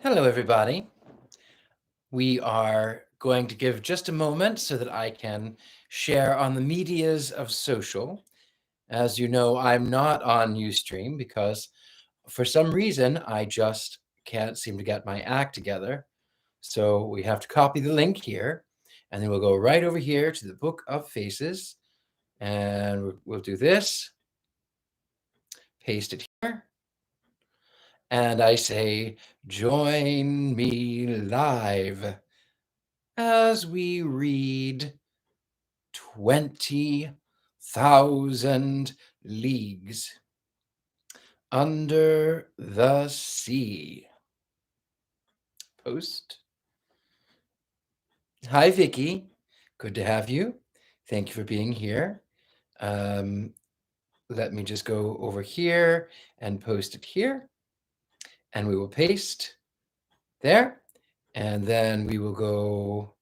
Hello, everybody. We are going to give just a moment so that I can share on the medias of social. As you know, I'm not on Ustream because for some reason I just can't seem to get my act together. So we have to copy the link here, and then we'll go right over here to the Book of Faces, and we'll do this, paste it here, and I say, join me live as we read 20,000 leagues under the sea. Post. Hi, Vicky. Good to have you. Thank you for being here. Let me just go over here and post it here. And we will paste there. And then we will go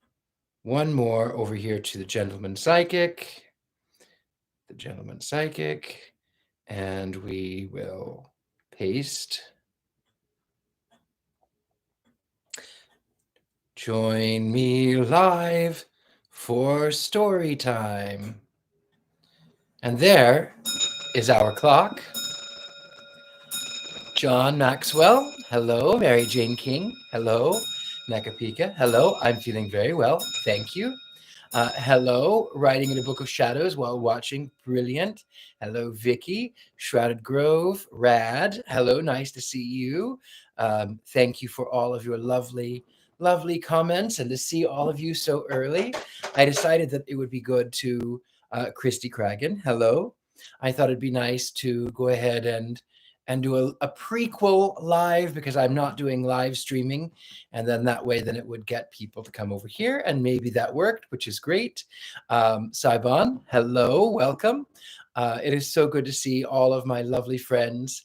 one more over here to the Gentleman Psychic. The Gentleman Psychic. And we will paste. Join me live for story time. And there is our clock. John Maxwell, hello. Mary Jane King, hello. Nakapika, hello. I'm feeling very well, thank you. Hello, writing in a book of shadows while watching, brilliant. Hello, Vicky, Shrouded Grove, rad. Hello, nice to see you. Thank you for all of your lovely comments and to see all of you so early. I decided that it would be good to, Christy Cragen, hello. I thought it'd be nice to go ahead and do a prequel live because I'm not doing live streaming. And then that way, then it would get people to come over here. And maybe that worked, which is great. Saibon, hello, welcome. It is so good to see all of my lovely friends.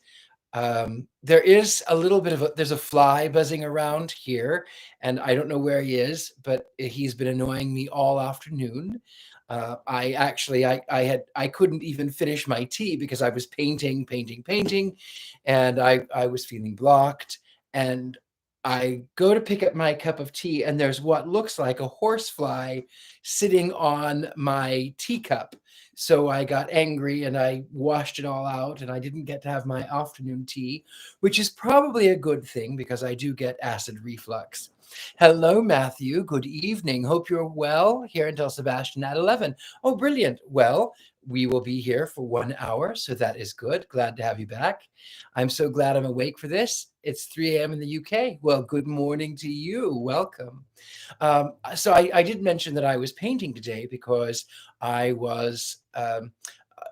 There is a little bit of there's a fly buzzing around here, and I don't know where he is, but he's been annoying me all afternoon. I couldn't even finish my tea because I was painting, and I was feeling blocked. And I go to pick up my cup of tea, and there's what looks like a horsefly sitting on my teacup. So I got angry and I washed it all out, and I didn't get to have my afternoon tea, which is probably a good thing because I do get acid reflux. Hello, Matthew. Good evening. Hope you're well. Here until Sebastian at 11. Oh, brilliant. Well, we will be here for 1 hour, so that is good. Glad to have you back. I'm so glad I'm awake for this. It's 3 a.m. in the UK. Well, good morning to you. Welcome. So I did mention that I was painting today because I was.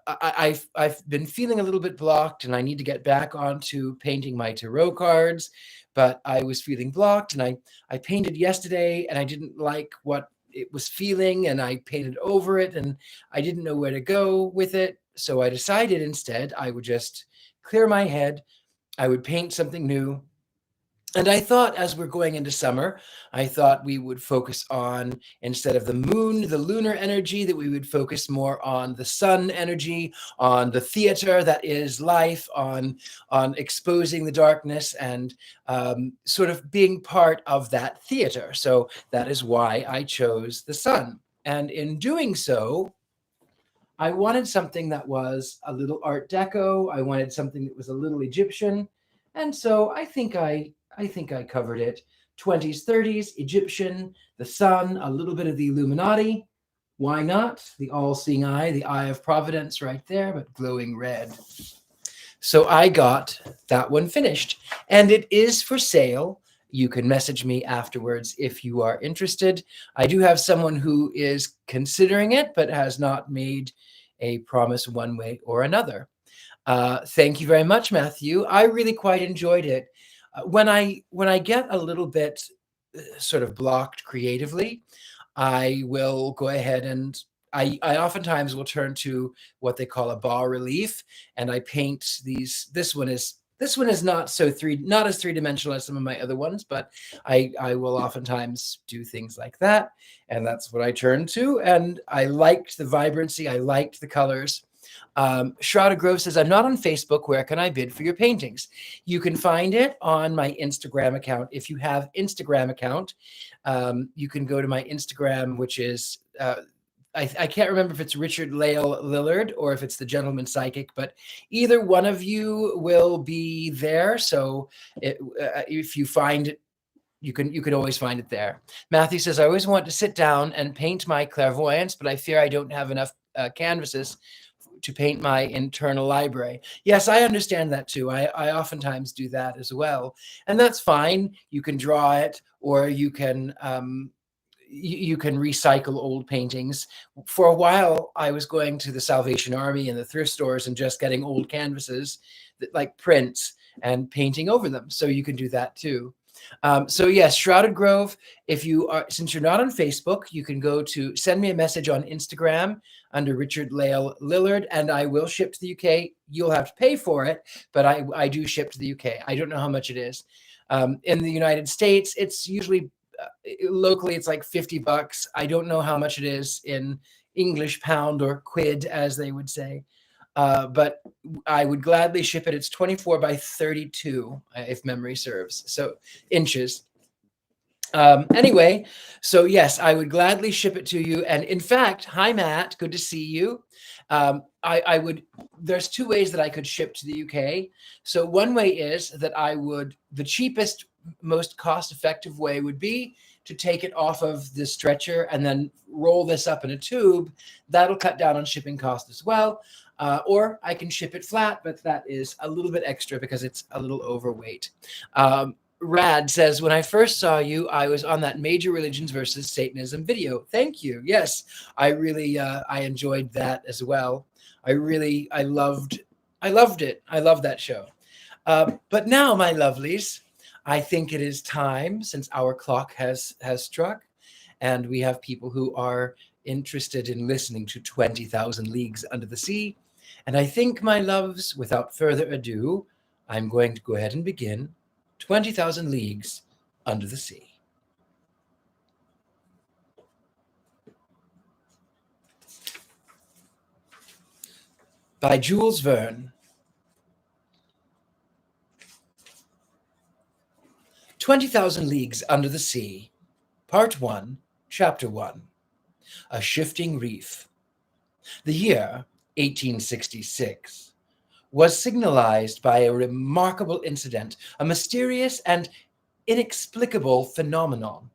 I've been feeling a little bit blocked, and I need to get back onto painting my tarot cards. But I was feeling blocked, and I painted yesterday, and I didn't like what it was feeling, and I painted over it, and I didn't know where to go with it. So I decided instead I would just clear my head. I would paint something new. And I thought, as we're going into summer, I thought we would focus on, instead of the moon, the lunar energy, that we would focus more on the sun energy, on the theater that is life, on exposing the darkness and sort of being part of that theater. So that is why I chose the sun. And in doing so, I wanted something that was a little Art Deco. I wanted something that was a little Egyptian. And so I think I covered it. 20s, 30s, Egyptian, the sun, a little bit of the Illuminati. Why not? The all-seeing eye, the eye of providence right there, but glowing red. So I got that one finished, and it is for sale. You can message me afterwards if you are interested. I do have someone who is considering it, but has not made a promise one way or another. Thank you very much, Matthew. I really quite enjoyed it. When I get a little bit sort of blocked creatively, I will go ahead and I oftentimes will turn to what they call a bas relief, and I paint these. This one is not as three-dimensional as some of my other ones, but I will oftentimes do things like that, and that's what I turn to. And I liked the vibrancy, I liked the colors, Shrouded Grove says, I'm not on Facebook. Where can I bid for your paintings? You can find it on my Instagram account. If you have Instagram account, you can go to my Instagram, which is, I can't remember if it's Richard Lale Lillard or if it's the Gentleman Psychic, but either one of you will be there. So if you find it, you can always find it there. Matthew says, I always want to sit down and paint my clairvoyance, but I fear I don't have enough canvases to paint my internal library. Yes, I understand that too. I oftentimes do that as well. And that's fine. You can draw it, or you can you can recycle old paintings. For a while, I was going to the Salvation Army and the thrift stores and just getting old canvases, like prints, and painting over them. So you can do that too. So yes, Shrouded Grove, if you are, since you're not on Facebook, you can go to send me a message on Instagram under Richard Lale Lillard, and I will ship to the UK. You'll have to pay for it, but I do ship to the UK. I don't know how much it is. In the United States, it's usually locally, it's like $50. I don't know how much it is in English pound or quid, as they would say. But I would gladly ship it. It's 24 by 32, if memory serves. So inches. Anyway, so yes, I would gladly ship it to you. And in fact, hi, Matt, good to see you. I would, there's two ways that I could ship to the UK. So one way is that the cheapest, most cost-effective way would be to take it off of the stretcher and then roll this up in a tube. That'll cut down on shipping cost as well. Or I can ship it flat, but that is a little bit extra because it's a little overweight. Rad says, when I first saw you, I was on that Major Religions versus Satanism video. Thank you. Yes, I really, I enjoyed that as well. I loved it. I love that show. But now, my lovelies, I think it is time, since our clock has struck, and we have people who are interested in listening to 20,000 Leagues Under the Sea. And I think, my loves, without further ado, I'm going to go ahead and begin 20,000 Leagues Under the Sea. By Jules Verne. 20,000 Leagues Under the Sea, Part 1, Chapter 1. A Shifting Reef. The year 1866 was signalized by a remarkable incident, a mysterious and inexplicable phenomenon,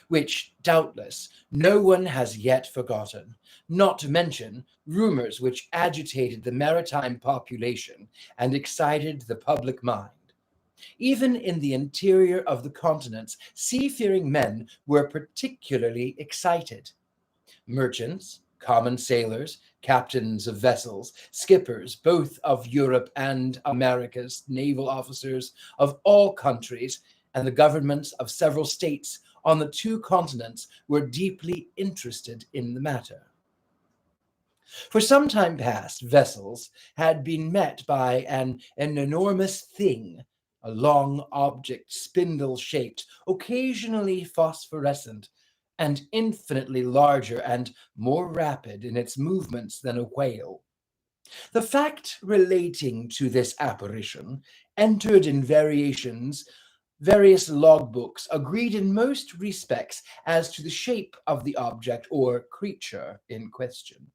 which doubtless no one has yet forgotten, not to mention rumors which agitated the maritime population and excited the public mind. Even in the interior of the continents, seafaring men were particularly excited. Merchants, common sailors, captains of vessels, skippers, both of Europe and America's, naval officers of all countries, and the governments of several states on the two continents were deeply interested in the matter. For some time past, vessels had been met by an enormous thing, a long object, spindle-shaped, occasionally phosphorescent, and infinitely larger and more rapid in its movements than a whale. The fact relating to this apparition entered in various logbooks, agreed in most respects as to the shape of the object or creature in question.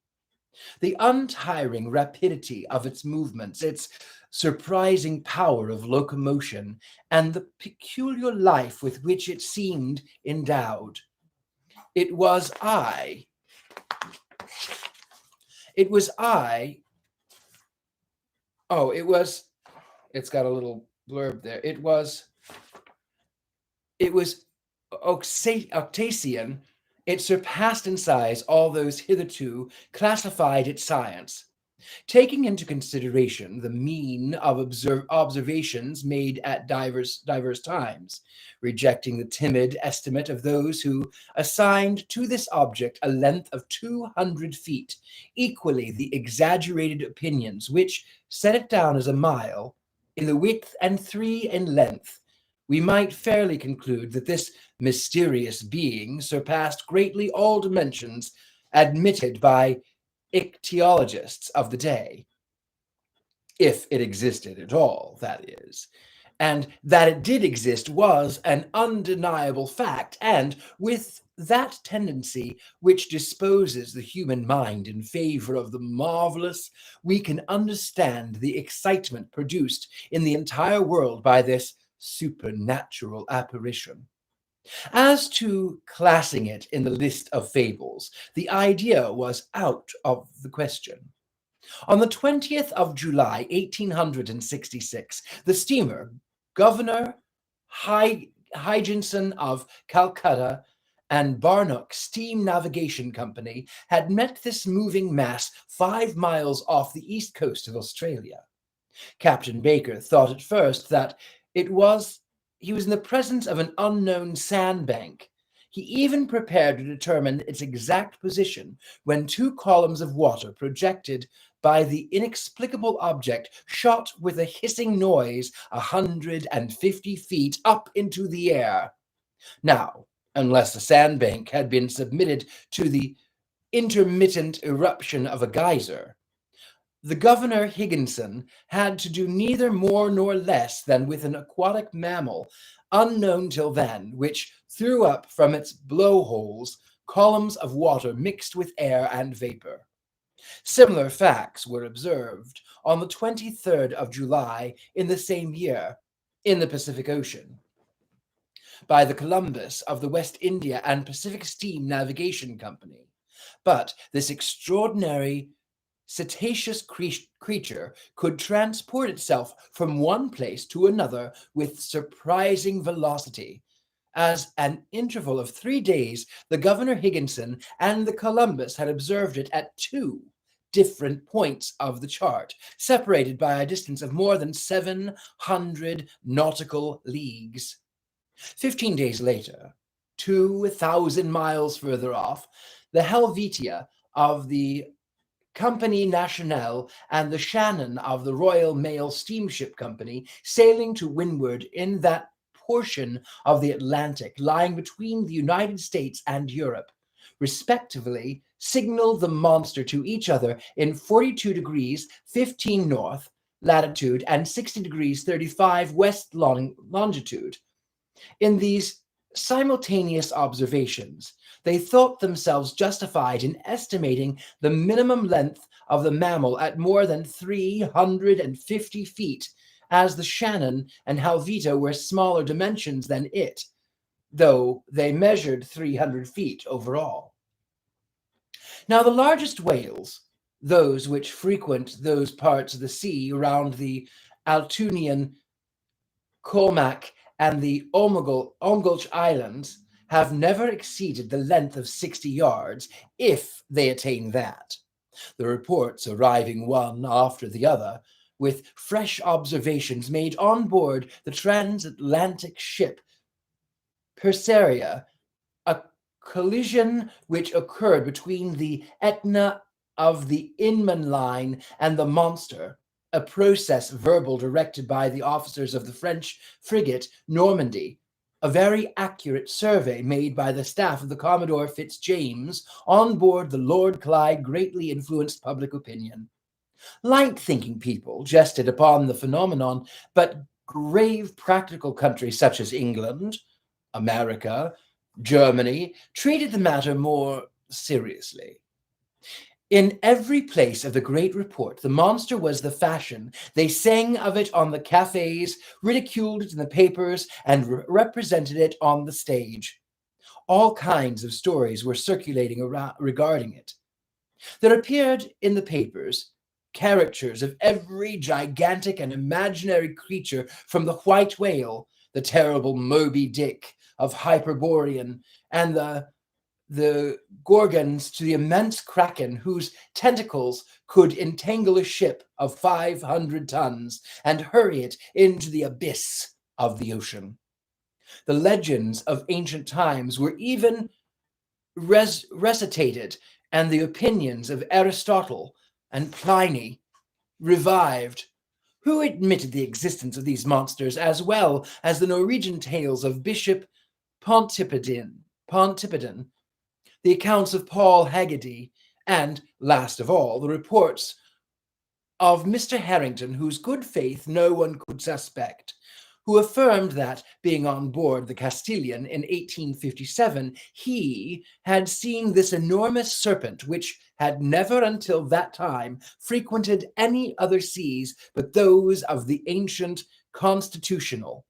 The untiring rapidity of its movements, its surprising power of locomotion, and the peculiar life with which it seemed endowed. It's got a little blurb there. It was Octasian. It surpassed in size all those hitherto classified its science. Taking into consideration the mean of observations made at divers times, rejecting the timid estimate of those who assigned to this object a length of 200 feet, equally the exaggerated opinions which set it down as a mile in the width and 3 in length, we might fairly conclude that this mysterious being surpassed greatly all dimensions admitted by ichthyologists of the day, if it existed at all, that is. And that it did exist was an undeniable fact, and with that tendency which disposes the human mind in favor of the marvelous, we can understand the excitement produced in the entire world by this supernatural apparition. As to classing it in the list of fables, the idea was out of the question. On the 20th of July, 1866, the steamer Governor Higginson of Calcutta and Barnock Steam Navigation Company had met this moving mass 5 miles off the east coast of Australia. Captain Baker thought at first that he was in the presence of an unknown sandbank. He even prepared to determine its exact position when two columns of water projected by the inexplicable object shot with a hissing noise 150 feet up into the air. Now, unless the sandbank had been submitted to the intermittent eruption of a geyser, the Governor Higginson had to do neither more nor less than with an aquatic mammal unknown till then, which threw up from its blowholes columns of water mixed with air and vapor. Similar facts were observed on the 23rd of July in the same year in the Pacific Ocean by the Columbus of the West India and Pacific Steam Navigation Company. But this extraordinary cetaceous creature could transport itself from one place to another with surprising velocity. As an interval of 3 days, the Governor Higginson and the Columbus had observed it at 2 different points of the chart, separated by a distance of more than 700 nautical leagues. 15 days later, 2,000 miles further off, the Helvetia of the Compagnie Nationale and the Shannon of the Royal Mail Steamship Company, sailing to windward in that portion of the Atlantic lying between the United States and Europe, respectively, signaled the monster to each other in 42 degrees 15 north latitude and 60 degrees 35 west longitude. In these simultaneous observations, they thought themselves justified in estimating the minimum length of the mammal at more than 350 feet, as the Shannon and Helvetia were smaller dimensions than it, though they measured 300 feet overall. Now, the largest whales, those which frequent those parts of the sea around the Altunian, Comac, and the Omgulch Islands, have never exceeded the length of 60 yards, if they attain that. The reports arriving one after the other, with fresh observations made on board the transatlantic ship Perseria, a collision which occurred between the Etna of the Inman line and the monster, a process verbal directed by the officers of the French frigate Normandy, a very accurate survey made by the staff of the Commodore Fitzjames on board the Lord Clyde greatly influenced public opinion. Light-thinking people jested upon the phenomenon, but grave practical countries such as England, America, Germany treated the matter more seriously. In every place of the great report, the monster was the fashion. They sang of it on the cafes, ridiculed it in the papers, and represented it on the stage. All kinds of stories were circulating regarding it. There appeared in the papers caricatures of every gigantic and imaginary creature, from the white whale, the terrible Moby Dick of Hyperborean, and the Gorgons to the immense kraken whose tentacles could entangle a ship of 500 tons and hurry it into the abyss of the ocean. The legends of ancient times were even recitated, and the opinions of Aristotle and Pliny revived, who admitted the existence of these monsters, as well as the Norwegian tales of Bishop Pontippidan, the accounts of Paul Haggerty, And, last of all, the reports of Mr. Harrington, whose good faith no one could suspect, who affirmed that, being on board the Castilian in 1857, he had seen this enormous serpent which had never until that time frequented any other seas but those of the ancient Constitutional.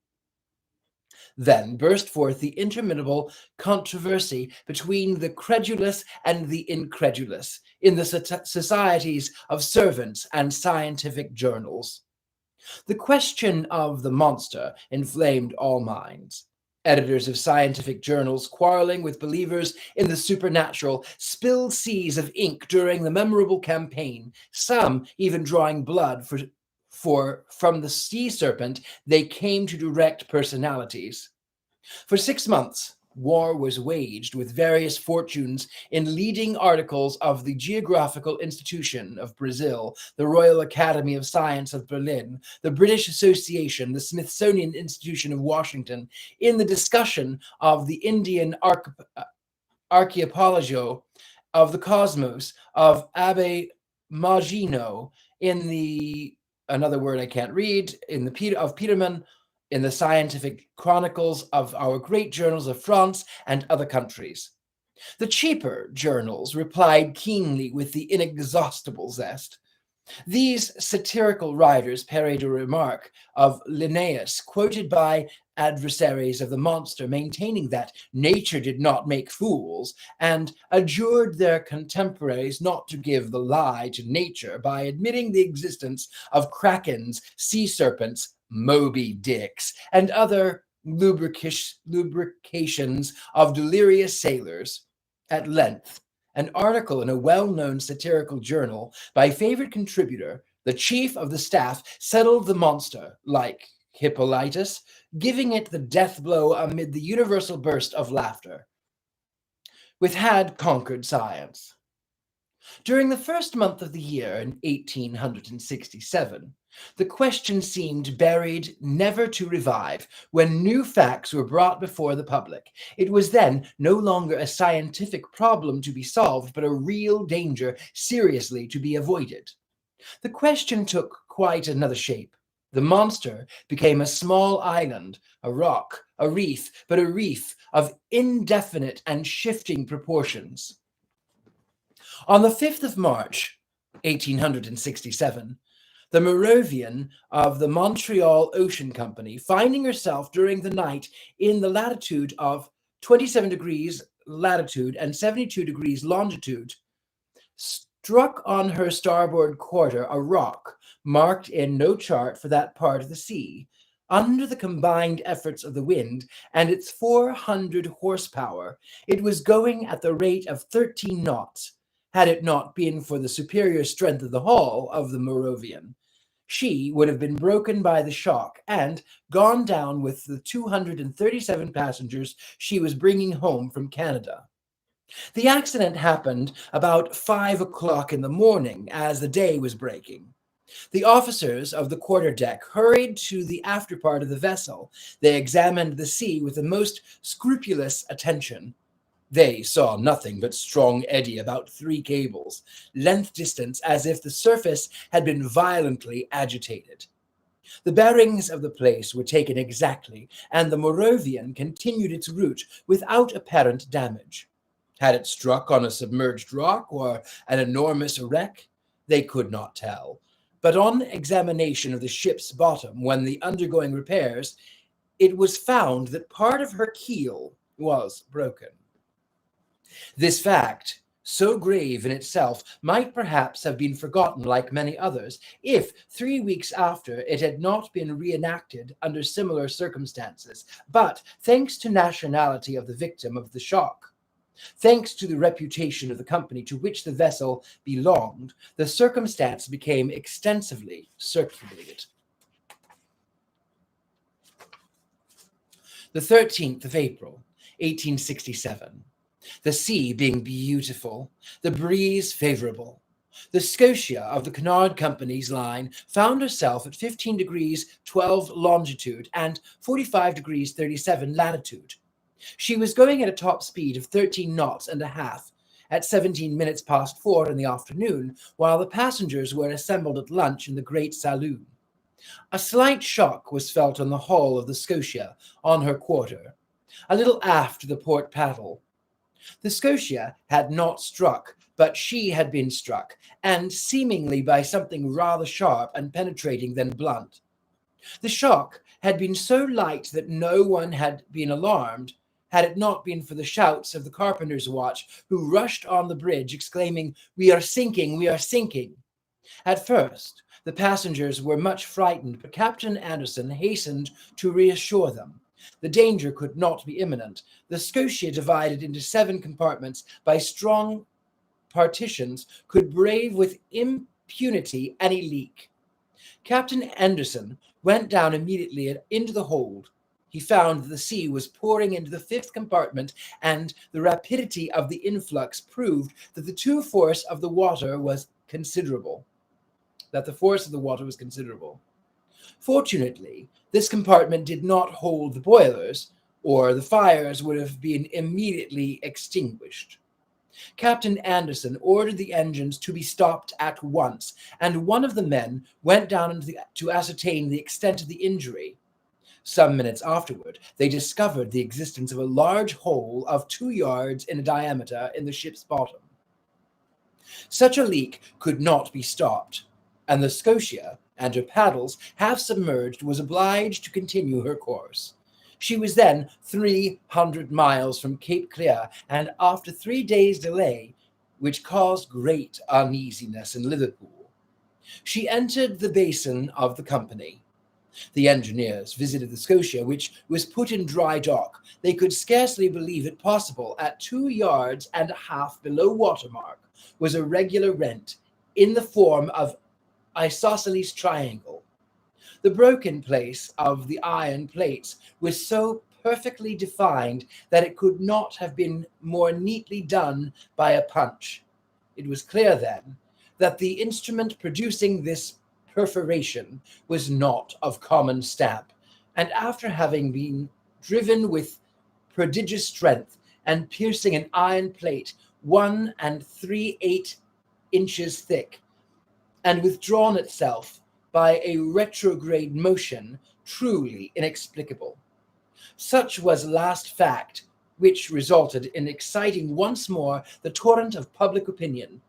Then burst forth the interminable controversy between the credulous and the incredulous in the societies of servants and scientific journals. The question of the monster inflamed all minds. Editors of scientific journals quarreling with believers in the supernatural spilled seas of ink during the memorable campaign, some even drawing blood from the sea serpent they came to direct personalities. For 6 months, war was waged with various fortunes in leading articles of the Geographical Institution of Brazil, the Royal Academy of Science of Berlin, the British Association, the Smithsonian Institution of Washington, in the discussion of the Indian archipelago of the cosmos of Abbe Magino, in the, another word I can't read, in the of Peterman, in the scientific chronicles of our great journals of France and other countries. The cheaper journals replied keenly with the inexhaustible zest. These satirical writers parried a remark of Linnaeus, quoted by adversaries of the monster, maintaining that nature did not make fools, and adjured their contemporaries not to give the lie to nature by admitting the existence of krakens, sea serpents, Moby Dicks, and other lubrications of delirious sailors. At length, an article in a well-known satirical journal by favorite contributor, the chief of the staff, settled the monster, like Hippolytus, giving it the death blow amid the universal burst of laughter. Which had conquered science. During the first month of the year in 1867, the question seemed buried, never to revive, when new facts were brought before the public. It was then no longer a scientific problem to be solved, but a real danger seriously to be avoided. The question took quite another shape. The monster became a small island, a rock, a reef, but a reef of indefinite and shifting proportions. On the 5th of March, 1867, the Moravian of the Montreal Ocean Company, finding herself during the night in the latitude of 27 degrees latitude and 72 degrees longitude, struck on her starboard quarter a rock marked in no chart for that part of the sea. Under the combined efforts of the wind and its 400 horsepower, it was going at the rate of 13 knots. Had it not been for the superior strength of the hull of the Moravian, she would have been broken by the shock and gone down with the 237 passengers she was bringing home from Canada. The accident happened about 5 o'clock in the morning as the day was breaking. The officers of the quarterdeck hurried to the after part of the vessel. They examined the sea with the most scrupulous attention. They saw nothing but strong eddy about 3 cables, length distance as if the surface had been violently agitated. The bearings of the place were taken exactly, and the Moravian continued its route without apparent damage. Had it struck on a submerged rock or an enormous wreck? They could not tell. But on examination of the ship's bottom, when the undergoing repairs, it was found that part of her keel was broken. This fact, so grave in itself, might perhaps have been forgotten like many others, if 3 weeks after it had not been reenacted under similar circumstances. But thanks to nationality of the victim of the shock, thanks to the reputation of the company to which the vessel belonged, the circumstance became extensively circulated. The 13th of April, 1867. The sea being beautiful, the breeze favorable, the Scotia of the Cunard Company's line found herself at 15 degrees 12 longitude and 45 degrees 37 latitude. She was going at a top speed of 13 knots and a half, at 17 minutes past 4 in the afternoon, while the passengers were assembled at lunch in the great saloon. A slight shock was felt on the hull of the Scotia on her quarter, a little aft the port paddle. The Scotia had not struck, but she had been struck, and seemingly by something rather sharp and penetrating than blunt. The shock had been so light that no one had been alarmed, had it not been for the shouts of the carpenter's watch, who rushed on the bridge, exclaiming, "We are sinking, we are sinking." At first, the passengers were much frightened, but Captain Anderson hastened to reassure them. The danger could not be imminent. The Scotia, divided into 7 compartments by strong partitions, could brave with impunity any leak. Captain Anderson went down immediately into the hold. He found that the sea was pouring into the 5th compartment, and the rapidity of the influx proved that the force of the water was considerable. Fortunately, this compartment did not hold the boilers, or the fires would have been immediately extinguished. Captain Anderson ordered the engines to be stopped at once, and one of the men went down to ascertain the extent of the injury. Some minutes afterward, they discovered the existence of a large hole of 2 yards in diameter in the ship's bottom. Such a leak could not be stopped, and the Scotia, and her paddles half submerged, was obliged to continue her course. She was then 300 miles from Cape Clear, and after 3 days' delay, which caused great uneasiness in Liverpool, she entered the basin of the company. The engineers visited the Scotia, which was put in dry dock. They could scarcely believe it possible. At 2 yards and a half below watermark was a regular rent in the form of isosceles triangle. The broken place of the iron plates was so perfectly defined that it could not have been more neatly done by a punch. It was clear then that the instrument producing this perforation was not of common stamp, and after having been driven with prodigious strength and piercing an iron plate 1 3/8 inches thick, and withdrawn itself by a retrograde motion truly inexplicable. Such was the last fact, which resulted in exciting once more the torrent of public opinion.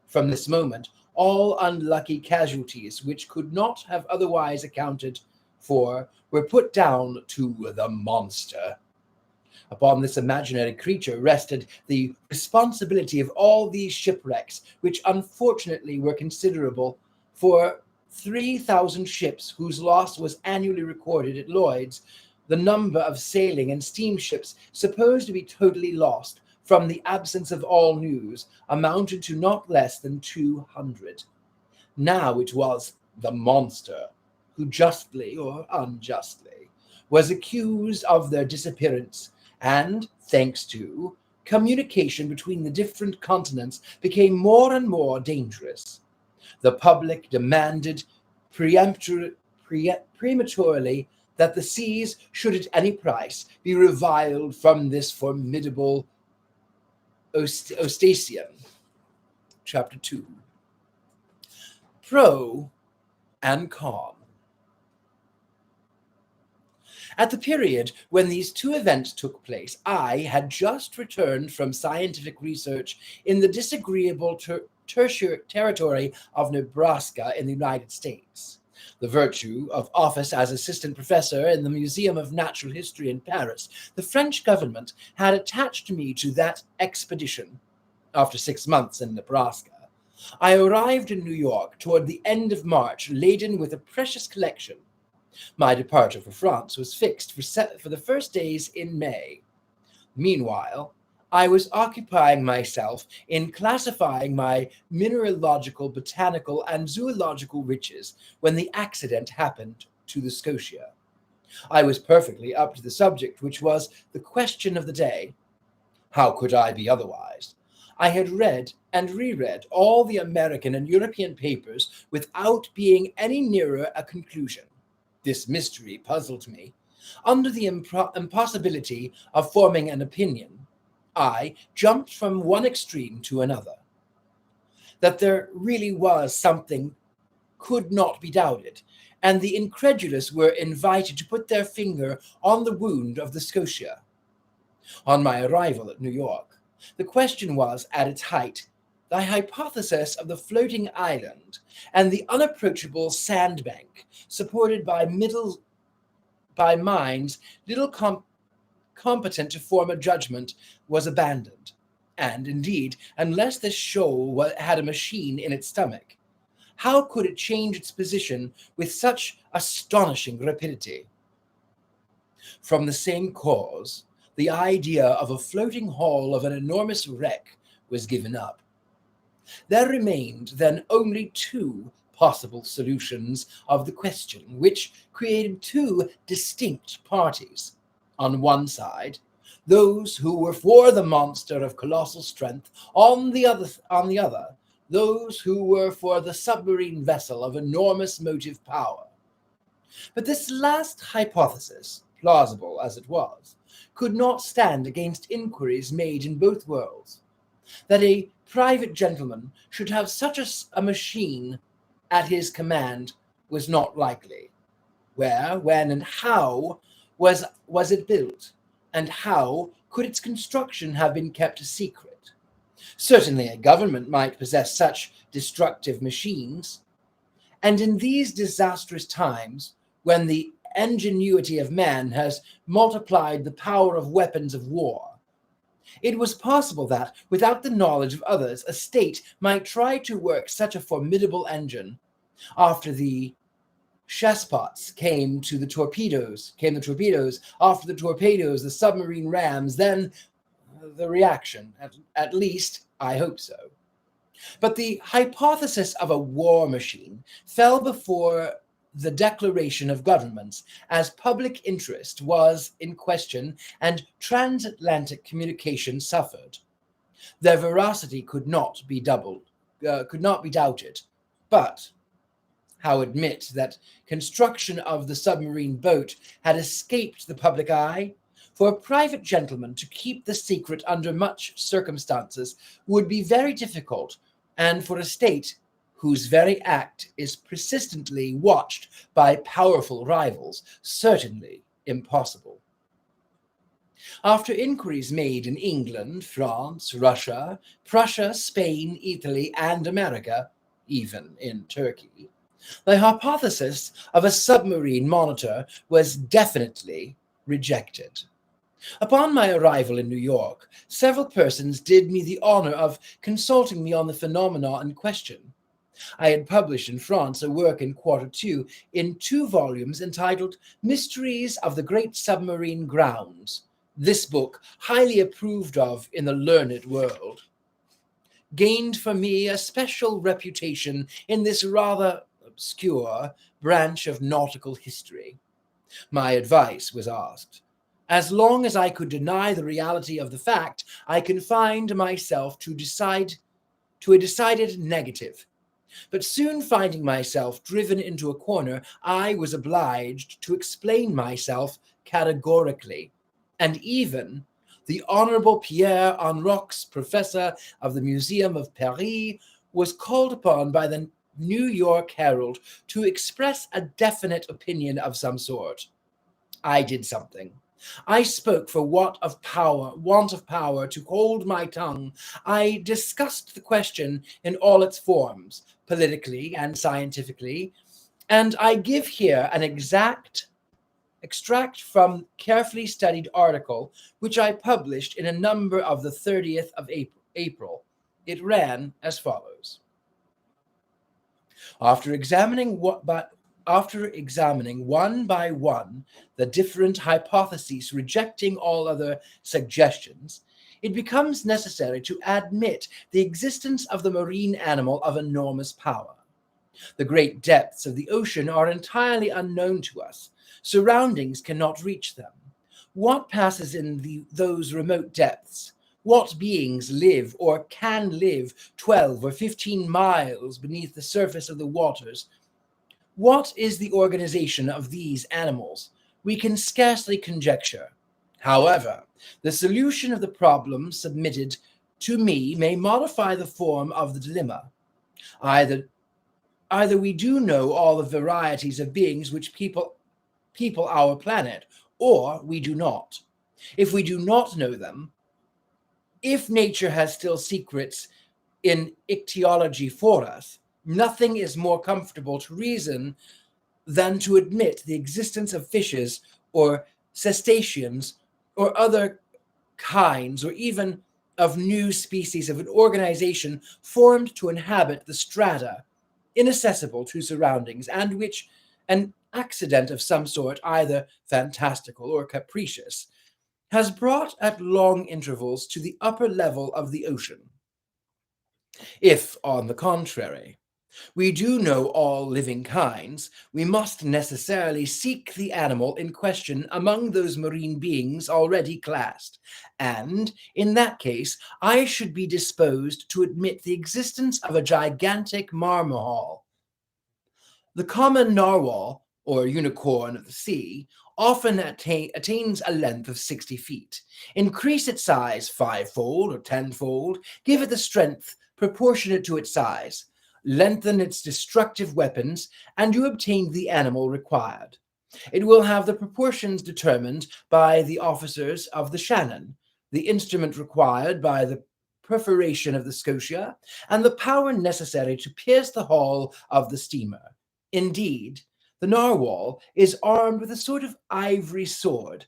From this moment, all unlucky casualties which could not have otherwise accounted for were put down to the monster. Upon this imaginary creature rested the responsibility of all these shipwrecks, which unfortunately were considerable, for 3,000 ships whose loss was annually recorded at Lloyd's. The number of sailing and steamships supposed to be totally lost from the absence of all news amounted to not less than 200. Now it was the monster who, justly or unjustly, was accused of their disappearance, and, thanks to communication between the different continents, became more and more dangerous. The public demanded prematurely that the seas should at any price be reviled from this formidable Eustachian. Chapter 2. Pro and Con. At the period when these 2 events took place, I had just returned from scientific research in the disagreeable tertiary territory of Nebraska in the United States. The virtue of office as assistant professor in the Museum of Natural History in Paris, the French government had attached me to that expedition. After 6 months in Nebraska, I arrived in New York toward the end of March, laden with a precious collection. My departure for France was fixed for the first days in May. Meanwhile, I was occupying myself in classifying my mineralogical, botanical, and zoological riches when the accident happened to the Scotia. I was perfectly up to the subject, which was the question of the day. How could I be otherwise? I had read and reread all the American and European papers without being any nearer a conclusion. This mystery puzzled me. Under the impossibility of forming an opinion, I jumped from one extreme to another. That there really was something could not be doubted, and the incredulous were invited to put their finger on the wound of the Scotia. On my arrival at New York, the question was at its height, the hypothesis of the floating island and the unapproachable sandbank, supported by minds little competent to form a judgment, was abandoned. And indeed, unless this shoal had a machine in its stomach, how could it change its position with such astonishing rapidity? From the same cause, the idea of a floating hull of an enormous wreck was given up. There remained then only two possible solutions of the question, which created two distinct parties. On one side, those who were for the monster of colossal strength; on the other, those who were for the submarine vessel of enormous motive power. But this last hypothesis, plausible as it was, could not stand against inquiries made in both worlds. That a private gentleman should have such a machine at his command was not likely. Where, when, and how was it built, and how could its construction have been kept a secret? Certainly a government might possess such destructive machines, and in these disastrous times, when the ingenuity of man has multiplied the power of weapons of war, it was possible that, without the knowledge of others, a state might try to work such a formidable engine. After the chesspots came the torpedoes, after the torpedoes, the submarine rams, then the reaction. At least, I hope so. But the hypothesis of a war machine fell before the declaration of governments, as public interest was in question and transatlantic communication suffered. Their veracity could not be doubted. But how admit that construction of the submarine boat had escaped the public eye? For a private gentleman to keep the secret under much circumstances would be very difficult, and for a state whose very act is persistently watched by powerful rivals, certainly impossible. After inquiries made in England, France, Russia, Prussia, Spain, Italy, and America, even in Turkey, the hypothesis of a submarine monitor was definitely rejected. Upon my arrival in New York, several persons did me the honor of consulting me on the phenomena in question. I had published in France a work in Quarto in 2 volumes entitled Mysteries of the Great Submarine Grounds. This book, highly approved of in the learned world, gained for me a special reputation in this rather obscure branch of nautical history. My advice was asked. As long as I could deny the reality of the fact, I confined myself to a decided negative. But soon finding myself driven into a corner, I was obliged to explain myself categorically. And even the Honorable Pierre Henrox, professor of the Museum of Paris, was called upon by the New York Herald to express a definite opinion of some sort. I did something. I spoke for want of power to hold my tongue. I discussed the question in all its forms, politically and scientifically, and I give here an extract from carefully studied article which I published in a number of the 30th of April. It ran as follows. After examining one by one the different hypotheses, rejecting all other suggestions, it becomes necessary to admit the existence of the marine animal of enormous power. The great depths of the ocean are entirely unknown to us. Surroundings cannot reach them. What passes in those remote depths? What beings live or can live 12 or 15 miles beneath the surface of the waters? What is the organization of these animals? We can scarcely conjecture. However, the solution of the problem submitted to me may modify the form of the dilemma. Either Either we do know all the varieties of beings which people our planet, or we do not. If we do not know them, if nature has still secrets in ichthyology for us, nothing is more comfortable to reason than to admit the existence of fishes or cetaceans or other kinds, or even of new species of an organization formed to inhabit the strata inaccessible to surroundings, and which an accident of some sort, either fantastical or capricious, has brought at long intervals to the upper level of the ocean. If, on the contrary, we do know all living kinds, we must necessarily seek the animal in question among those marine beings already classed, and, in that case, I should be disposed to admit the existence of a gigantic marmoral. The common narwhal, or unicorn of the sea, often attains a length of 60 feet. Increase its size fivefold or tenfold, give it the strength proportionate to its size, lengthen its destructive weapons, and you obtain the animal required. It will have the proportions determined by the officers of the Shannon, the instrument required by the perforation of the Scotia, and the power necessary to pierce the hull of the steamer. Indeed, the narwhal is armed with a sort of ivory sword,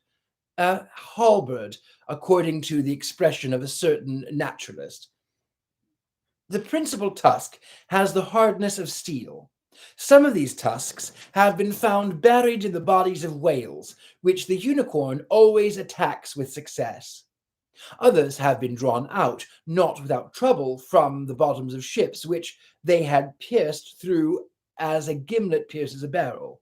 a halberd, according to the expression of a certain naturalist. The principal tusk has the hardness of steel. Some of these tusks have been found buried in the bodies of whales, which the unicorn always attacks with success. Others have been drawn out, not without trouble, from the bottoms of ships, which they had pierced through as a gimlet pierces a barrel.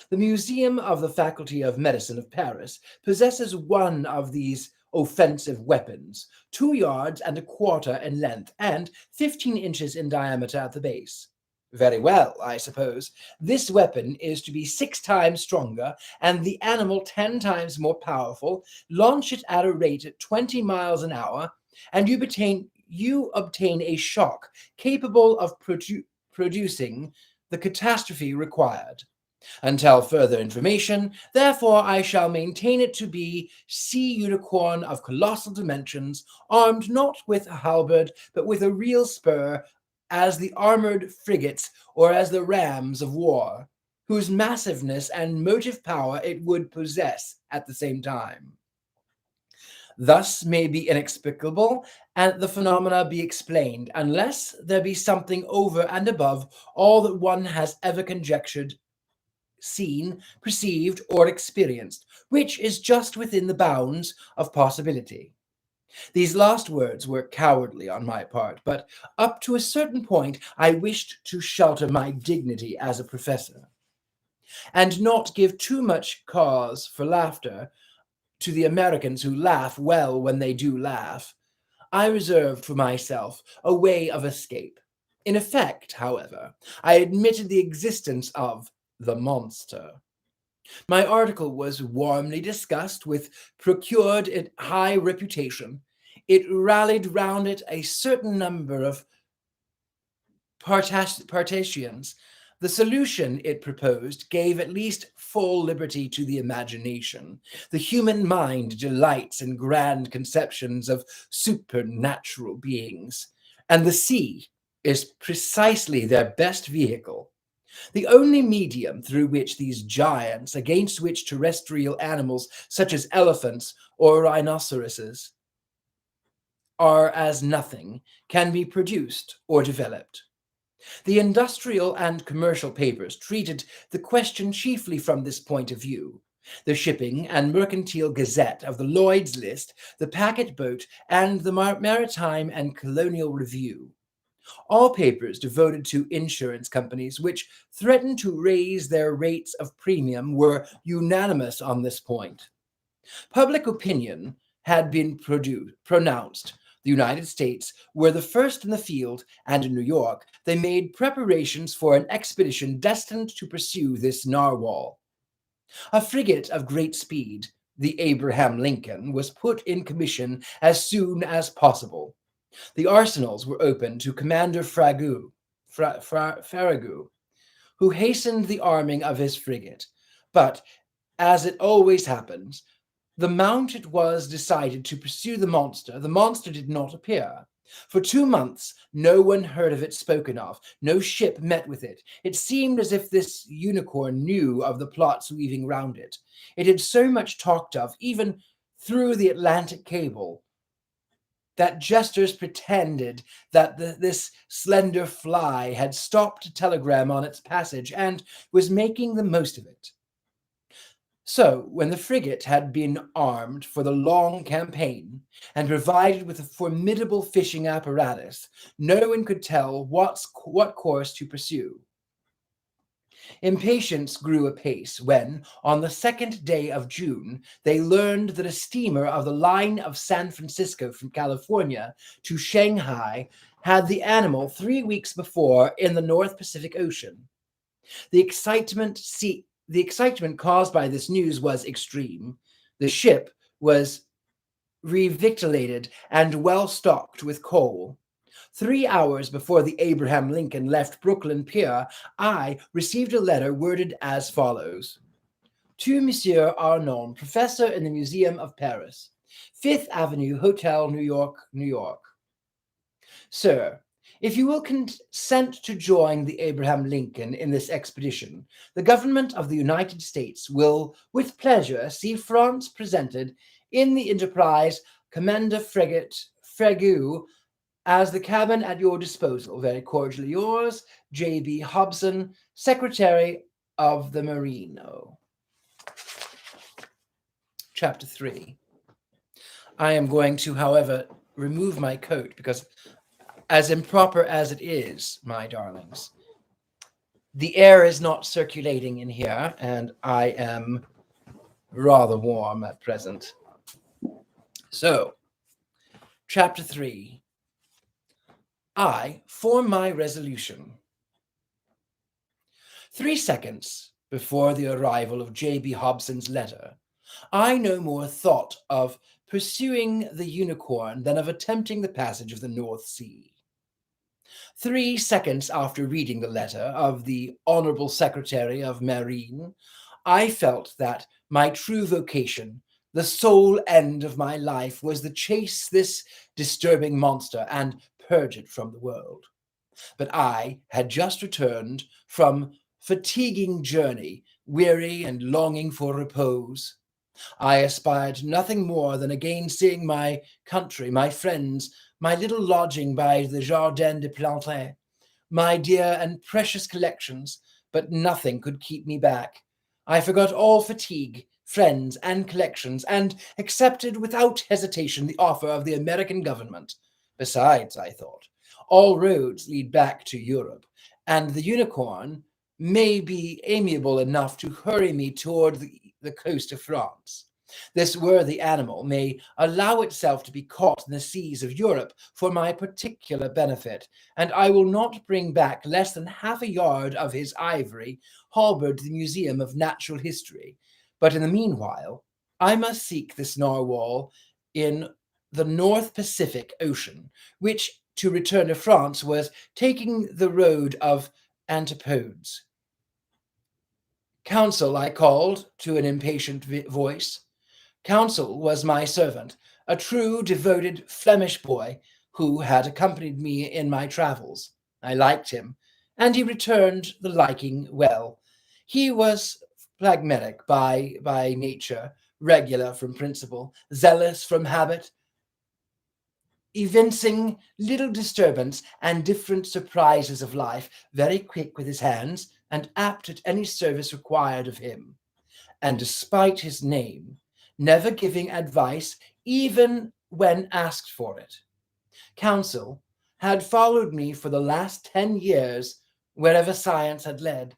The Museum of the Faculty of Medicine of Paris possesses one of these offensive weapons, 2 yards and a quarter in length and 15 inches in diameter at the base. Very well, I suppose. This weapon is to be 6 times stronger and the animal 10 times more powerful. Launch it at a rate of 20 miles an hour, and you obtain a shock capable of producing the catastrophe required. Until further information, therefore, I shall maintain it to be sea unicorn of colossal dimensions, armed not with a halberd, but with a real spur, as the armored frigates or as the rams of war, whose massiveness and motive power it would possess at the same time. Thus may be inexplicable, and the phenomena be explained, unless there be something over and above all that one has ever conjectured, seen, perceived, or experienced, which is just within the bounds of possibility. These last words were cowardly on my part, but up to a certain point I wished to shelter my dignity as a professor, and not give too much cause for laughter to the Americans who laugh well when they do laugh. I reserved for myself a way of escape. In effect, however, I admitted the existence of the monster. My article was warmly discussed, with procured it high reputation. It rallied round it a certain number of partisans. The solution it proposed gave at least full liberty to the imagination. The human mind delights in grand conceptions of supernatural beings, and the sea is precisely their best vehicle. The only medium through which these giants, against which terrestrial animals such as elephants or rhinoceroses are as nothing, can be produced or developed. The industrial and commercial papers treated the question chiefly from this point of view. The Shipping and Mercantile Gazette of the Lloyd's List, the Packet Boat, and the Maritime and Colonial Review, all papers devoted to insurance companies which threatened to raise their rates of premium, were unanimous on this point. Public opinion had been pronounced. The United States were the first in the field, and in New York they made preparations for an expedition destined to pursue this narwhal. A frigate of great speed, the Abraham Lincoln was put in commission as soon as possible. The arsenals were opened to Commander Farragut, who hastened the arming of his frigate. But, as it always happens, the moment it was decided to pursue the monster did not appear. For 2 months, no one heard of it spoken of. No ship met with it. It seemed as if this unicorn knew of the plots weaving round it. It had so much talked of, even through the Atlantic cable, that jesters pretended that this slender fly had stopped a telegram on its passage and was making the most of it. So, when the frigate had been armed for the long campaign and provided with a formidable fishing apparatus, no one could tell what course to pursue. Impatience grew apace when, on the 2nd day of June, they learned that a steamer of the line of San Francisco from California to Shanghai had the animal 3 weeks before in the North Pacific Ocean. The excitement caused by this news was extreme. The ship was revictuallated and well stocked with coal. 3 hours before the Abraham Lincoln left Brooklyn Pier, I received a letter worded as follows: To Monsieur Arnon, Professor in the Museum of Paris, 5th Avenue, Hotel, New York, New York. Sir, if you will consent to join the Abraham Lincoln in this expedition, the government of the United States will, with pleasure, see France presented in the enterprise Commander Frigate Farragut as the cabin at your disposal. Very cordially yours, J.B. Hobson, Secretary of the Marine. Chapter 3. I am going to, however, remove my coat because, as improper as it is, my darlings, the air is not circulating in here, and I am rather warm at present. So, Chapter 3. I form my resolution. 3 seconds before the arrival of J.B. Hobson's letter, I no more thought of pursuing the unicorn than of attempting the passage of the North Sea. 3 seconds after reading the letter of the Honorable Secretary of Marine, I felt that my true vocation, the sole end of my life, was to chase this disturbing monster and purge it from the world. But I had just returned from fatiguing journey, weary and longing for repose. I aspired to nothing more than again seeing my country, my friends, my little lodging by the Jardin des Plantes, my dear and precious collections, but nothing could keep me back. I forgot all fatigue, friends, and collections, and accepted without hesitation the offer of the American government. Besides, I thought, all roads lead back to Europe, and the unicorn may be amiable enough to hurry me toward the coast of France. This worthy animal may allow itself to be caught in the seas of Europe for my particular benefit, and I will not bring back less than half a yard of his ivory halberd to the Museum of Natural History. But in the meanwhile, I must seek this narwhal in the North Pacific Ocean, which, to return to France, was taking the road of antipodes. Counsel, I called to an impatient voice. Counsel was my servant, a true, devoted Flemish boy who had accompanied me in my travels. I liked him, and he returned the liking well. He was phlegmatic by nature, regular from principle, zealous from habit, evincing little disturbance and different surprises of life, very quick with his hands, and apt at any service required of him. And despite his name, never giving advice even when asked for it. Counsel had followed me for the last 10 years wherever science had led.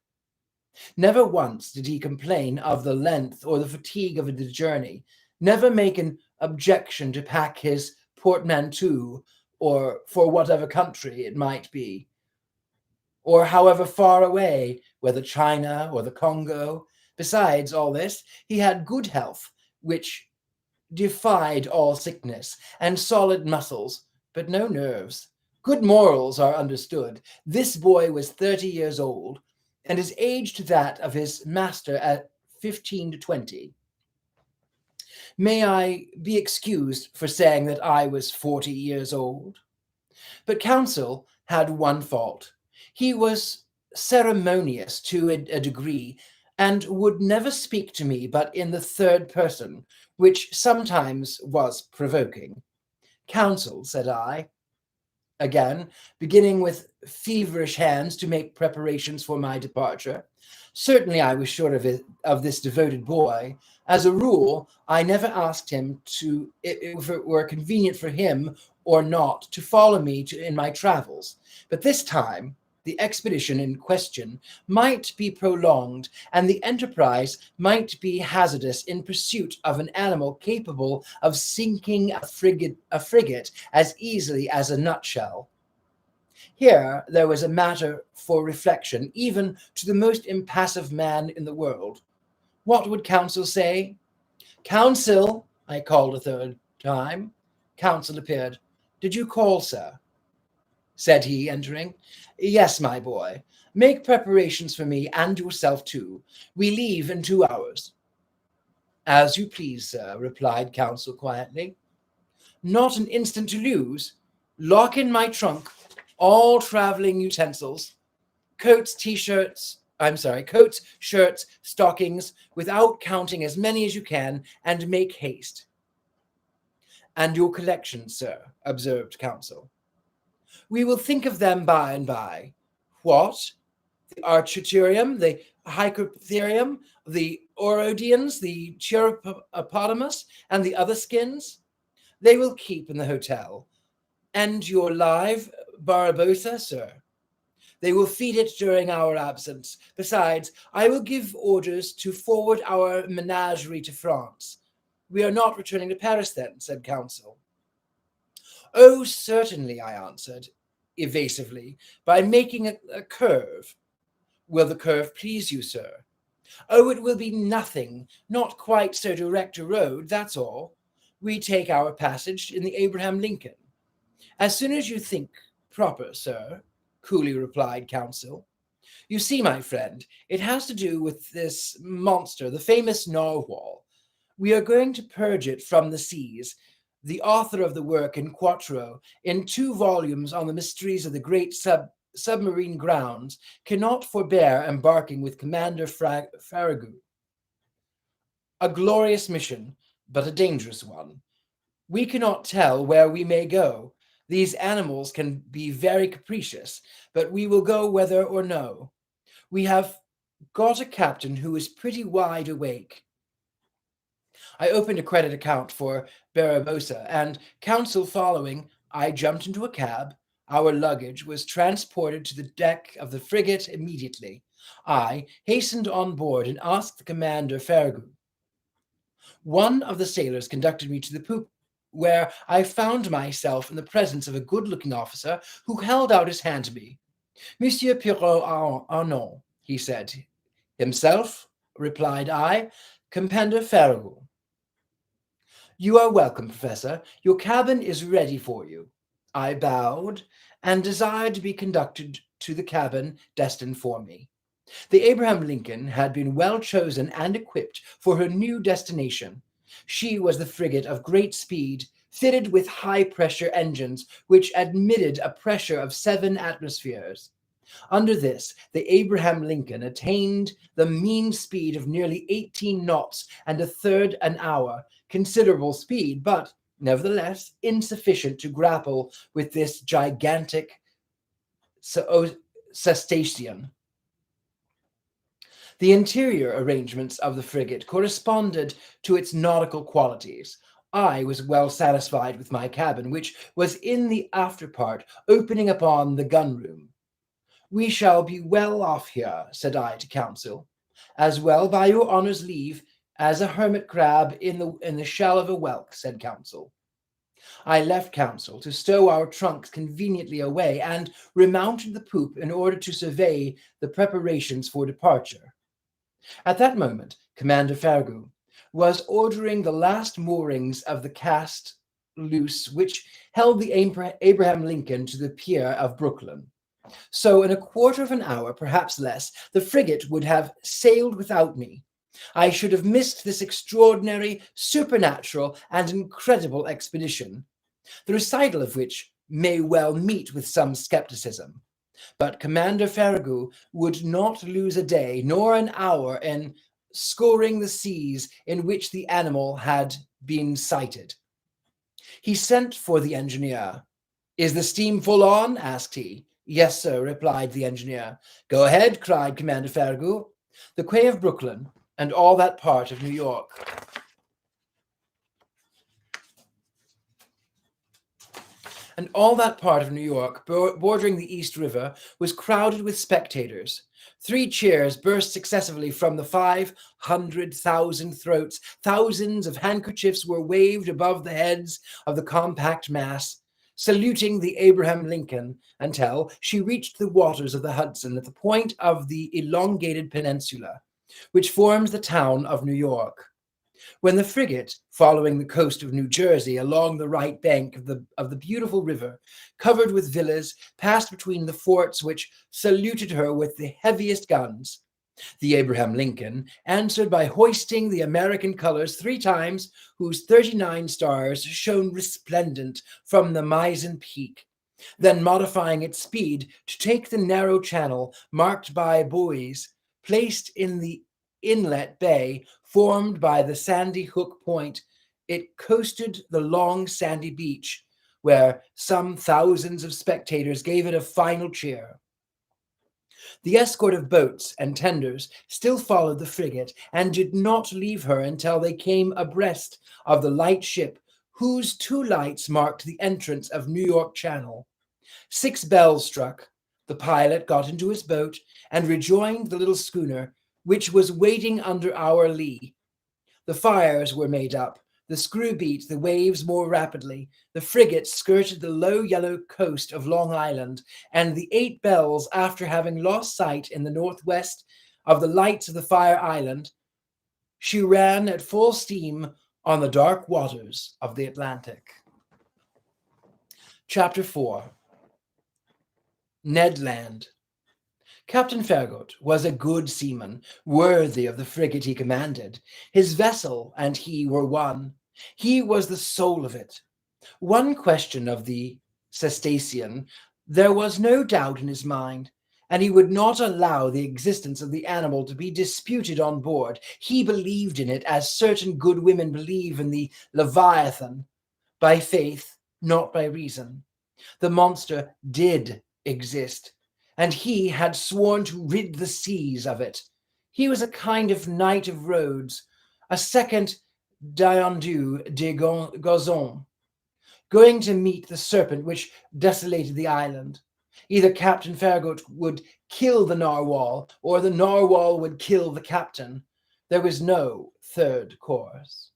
Never once did he complain of the length or the fatigue of the journey, never make an objection to pack his portmanteau, or for whatever country it might be, or however far away, whether China or the Congo. Besides all this, he had good health, which defied all sickness, and solid muscles, but no nerves. Good morals are understood. This boy was 30 years old, and is aged to that of his master at 15 to 20. May I be excused for saying that I was 40 years old? But counsel had one fault. He was ceremonious to a degree, and would never speak to me but in the third person, which sometimes was provoking. Counsel, said I, again, beginning with feverish hands to make preparations for my departure. Certainly I was sure of this devoted boy. As a rule, I never asked him to, if it were convenient for him or not, to follow me in my travels. But this time, the expedition in question might be prolonged, and the enterprise might be hazardous in pursuit of an animal capable of sinking a frigate as easily as a nutshell. Here there was a matter for reflection, even to the most impassive man in the world. What would counsel say? Counsel, I called a third time. Counsel appeared. Did you call, sir? Said he, entering. Yes, my boy. Make preparations for me and yourself too. We leave in 2 hours. As you please, sir, replied counsel quietly. Not an instant to lose. Lock in my trunk all traveling utensils, coats, shirts, stockings, without counting as many as you can, and make haste. And your collections, sir, observed counsel. We will think of them by and by. What? The Architurium, the Hycotherium, the Orodians, the Chiropotamus, and the other skins? They will keep in the hotel. And your live Barbosa, sir? They will feed it during our absence. Besides, I will give orders to forward our menagerie to France. We are not returning to Paris then, said counsel. Oh, certainly, I answered, evasively, by making a curve. Will the curve please you, sir? Oh, it will be nothing, not quite so direct a road, that's all. We take our passage in the Abraham Lincoln. As soon as you think proper, sir, coolly replied counsel. You see, my friend, it has to do with this monster, the famous narwhal. We are going to purge it from the seas. The author of the work in quarto, in 2 volumes on the mysteries of the great submarine grounds, cannot forbear embarking with Commander Farragut. A glorious mission, but a dangerous one. We cannot tell where we may go. These animals can be very capricious, but we will go whether or no. We have got a captain who is pretty wide awake. I opened a credit account for Barbosa, and counsel following, I jumped into a cab. Our luggage was transported to the deck of the frigate immediately. I hastened on board and asked the commander Farragut. One of the sailors conducted me to the poop, where I found myself in the presence of a good-looking officer who held out his hand to me. Monsieur Pirot Arnaud, he said. Himself, replied I, Commander Farragut. You are welcome, Professor. Your cabin is ready for you. I bowed and desired to be conducted to the cabin destined for me. The Abraham Lincoln had been well chosen and equipped for her new destination. She was the frigate of great speed, fitted with high-pressure engines which admitted a pressure of 7 atmospheres. Under this, the Abraham Lincoln attained the mean speed of nearly 18 knots and a third an hour, considerable speed, but nevertheless insufficient to grapple with this gigantic cetacean. The interior arrangements of the frigate corresponded to its nautical qualities. I was well satisfied with my cabin, which was in the after part, opening upon the gun-room. We shall be well off here, said I to counsel, as well by your honour's leave as a hermit crab in the shell of a whelk, said counsel. I left counsel to stow our trunks conveniently away and remounted the poop in order to survey the preparations for departure. At that moment, Commander Farragut, was ordering the last moorings of the cast loose which held the Abraham Lincoln to the pier of Brooklyn. So in a quarter of an hour, perhaps less, the frigate would have sailed without me. I should have missed this extraordinary, supernatural, and incredible expedition, the recital of which may well meet with some skepticism. But Commander Farragut would not lose a day nor an hour in scouring the seas in which the animal had been sighted. He sent for the engineer. "Is the steam full on?" asked he. "Yes, sir," replied the engineer. "Go ahead," cried Commander Farragut. The quay of Brooklyn and all that part of New York bordering the East River was crowded with spectators. 3 cheers burst successively from the 500,000 throats. Thousands of handkerchiefs were waved above the heads of the compact mass, saluting the Abraham Lincoln until she reached the waters of the Hudson at the point of the elongated peninsula, which forms the town of New York. When the frigate, following the coast of New Jersey along the right bank of the beautiful river, covered with villas, passed between the forts which saluted her with the heaviest guns, the Abraham Lincoln answered by hoisting the American colors 3 times, whose 39 stars shone resplendent from the mizzen peak, then modifying its speed to take the narrow channel marked by buoys placed in the inlet bay formed by the Sandy Hook Point, it coasted the long sandy beach, where some thousands of spectators gave it a final cheer. The escort of boats and tenders still followed the frigate and did not leave her until they came abreast of the light ship, whose 2 lights marked the entrance of New York Channel. 6 bells struck. The pilot got into his boat and rejoined the little schooner, which was waiting under our lee. The fires were made up. The screw beat the waves more rapidly. The frigate skirted the low yellow coast of Long Island, and the 8 bells, after having lost sight in the northwest of the lights of the Fire Island, she ran at full steam on the dark waters of the Atlantic. Chapter 4. Ned Land. Captain Farragut was a good seaman, worthy of the frigate he commanded. His vessel and he were one. He was the soul of it. One question of the cetacean there was no doubt in his mind, and he would not allow the existence of the animal to be disputed on board. He believed in it as certain good women believe in the Leviathan, by faith, not by reason. The monster did exist, and he had sworn to rid the seas of it. He was a kind of Knight of Rhodes, a second Diendou de Gozon, going to meet the serpent which desolated the island. Either Captain Farragut would kill the narwhal, or the narwhal would kill the captain. There was no third course.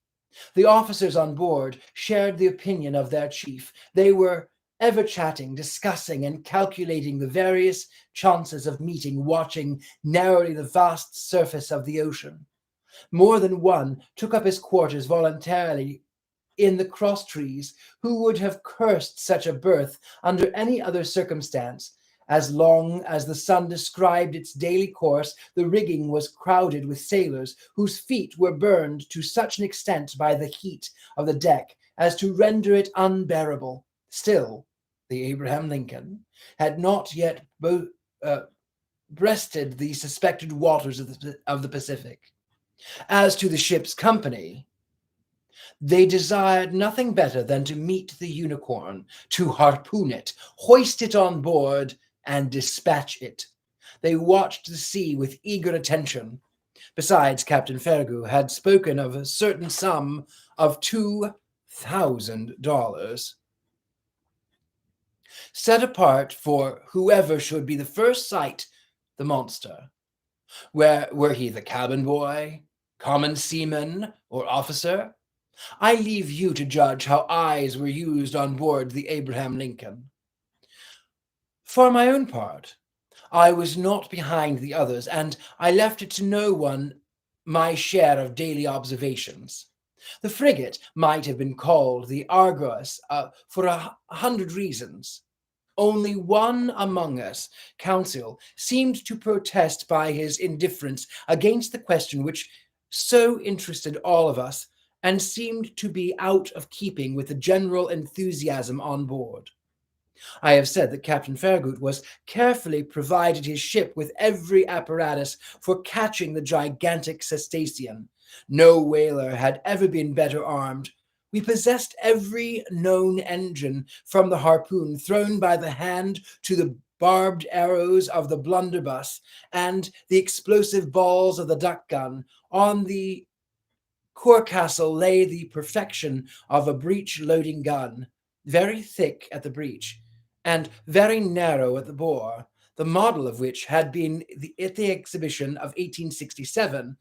The officers on board shared the opinion of their chief. They were ever chatting, discussing, and calculating the various chances of meeting, watching narrowly the vast surface of the ocean. More than one took up his quarters voluntarily in the cross trees, who would have cursed such a berth under any other circumstance. As long as the sun described its daily course, the rigging was crowded with sailors whose feet were burned to such an extent by the heat of the deck as to render it unbearable. Still, the Abraham Lincoln had not yet breasted the suspected waters of the Pacific. As to the ship's company, they desired nothing better than to meet the Unicorn, to harpoon it, hoist it on board, and dispatch it. They watched the sea with eager attention. Besides, Captain Farragut had spoken of a certain sum of $2,000, set apart for whoever should be the first sight the monster. Were he the cabin boy, common seaman, or officer? I leave you to judge how eyes were used on board the Abraham Lincoln. For my own part, I was not behind the others, and I left it to no one my share of daily observations. The frigate might have been called the Argus for 100 reasons. Only one among us, counsel, seemed to protest by his indifference against the question which so interested all of us and seemed to be out of keeping with the general enthusiasm on board. I have said that Captain Farragut was carefully provided his ship with every apparatus for catching the gigantic cetacean. No whaler had ever been better armed. We possessed every known engine, from the harpoon thrown by the hand to the barbed arrows of the blunderbuss and the explosive balls of the duck gun. On the Corcastle lay the perfection of a breech-loading gun, very thick at the breech and very narrow at the bore, the model of which had been at the exhibition of 1867.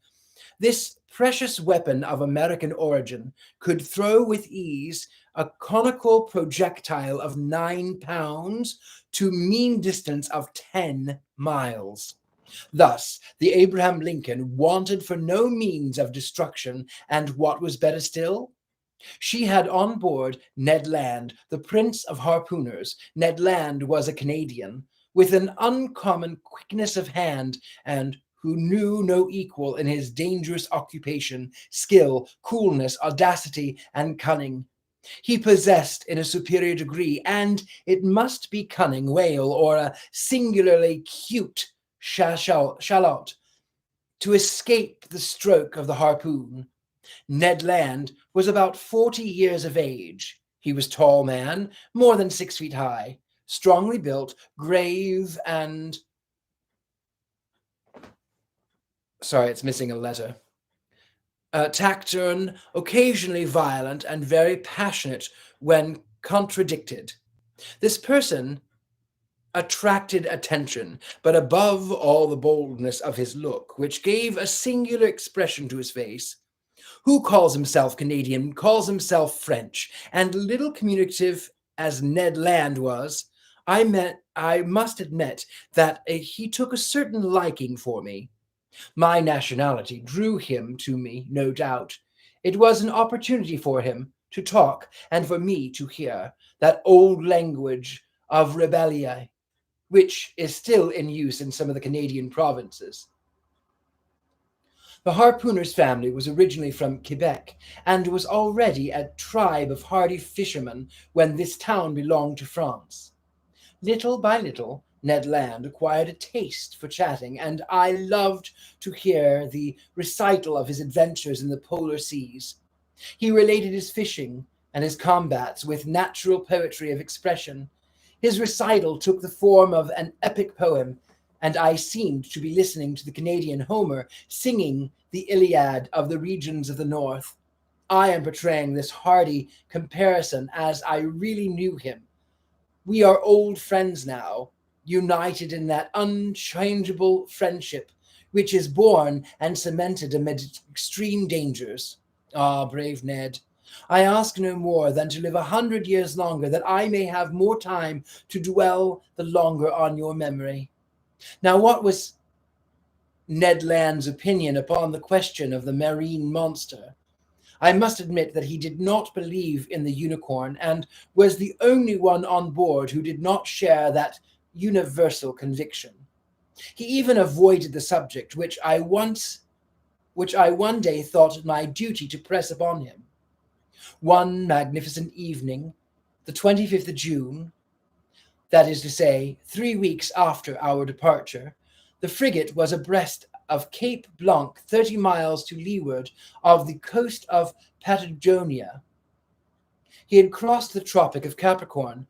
This precious weapon of American origin could throw with ease a conical projectile of 9 pounds to mean distance of 10 miles. Thus, the Abraham Lincoln wanted for no means of destruction, and what was better still, she had on board Ned Land, the prince of harpooners. Ned Land was a Canadian, with an uncommon quickness of hand, and who knew no equal in his dangerous occupation, skill, coolness, audacity, and cunning. He possessed in a superior degree, and it must be cunning whale or a singularly cute shallot to escape the stroke of the harpoon. Ned Land was about 40 years of age. He was tall man, more than 6 feet high, strongly built, grave, and sorry, it's missing a letter. Taciturn, occasionally violent, and very passionate when contradicted. This person attracted attention, but above all the boldness of his look, which gave a singular expression to his face. Who calls himself Canadian calls himself French, and little communicative as Ned Land was, I must admit that he took a certain liking for me. My nationality drew him to me, no doubt. It was an opportunity for him to talk and for me to hear that old language of rebellion, which is still in use in some of the Canadian provinces. The harpooner's family was originally from Quebec and was already a tribe of hardy fishermen when this town belonged to France. Little by little, Ned Land acquired a taste for chatting, and I loved to hear the recital of his adventures in the polar seas. He related his fishing and his combats with natural poetry of expression. His recital took the form of an epic poem, and I seemed to be listening to the Canadian Homer singing the Iliad of the regions of the north. I am portraying this hardy comparison as I really knew him. We are old friends now, united in that unchangeable friendship which is born and cemented amid extreme dangers. Ah, brave Ned, I ask no more than to live 100 years longer, that I may have more time to dwell the longer on your memory. Now, what was Ned Land's opinion upon the question of the marine monster? I must admit that he did not believe in the unicorn, and was the only one on board who did not share that universal conviction. He even avoided the subject, which I one day thought it my duty to press upon him. One magnificent evening, the 25th of June, that is to say, 3 weeks after our departure, the frigate was abreast of Cape Blanc, 30 miles to leeward of the coast of Patagonia. He had crossed the Tropic of Capricorn,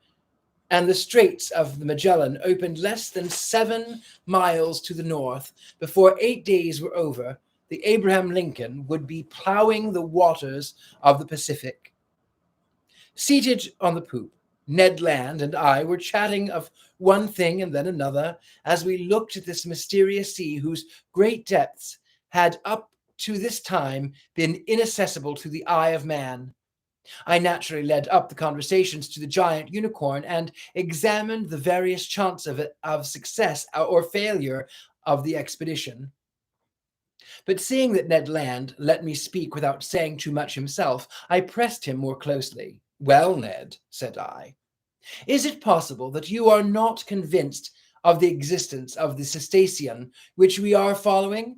and the Straits of the Magellan opened less than 7 miles to the north. Before 8 days were over, the Abraham Lincoln would be plowing the waters of the Pacific. Seated on the poop, Ned Land and I were chatting of one thing and then another as we looked at this mysterious sea whose great depths had up to this time been inaccessible to the eye of man. I naturally led up the conversations to the giant unicorn and examined the various chances of success or failure of the expedition. But seeing that Ned Land let me speak without saying too much himself, I pressed him more closely. "Well, Ned," said I, "is it possible that you are not convinced of the existence of the cetacean which we are following?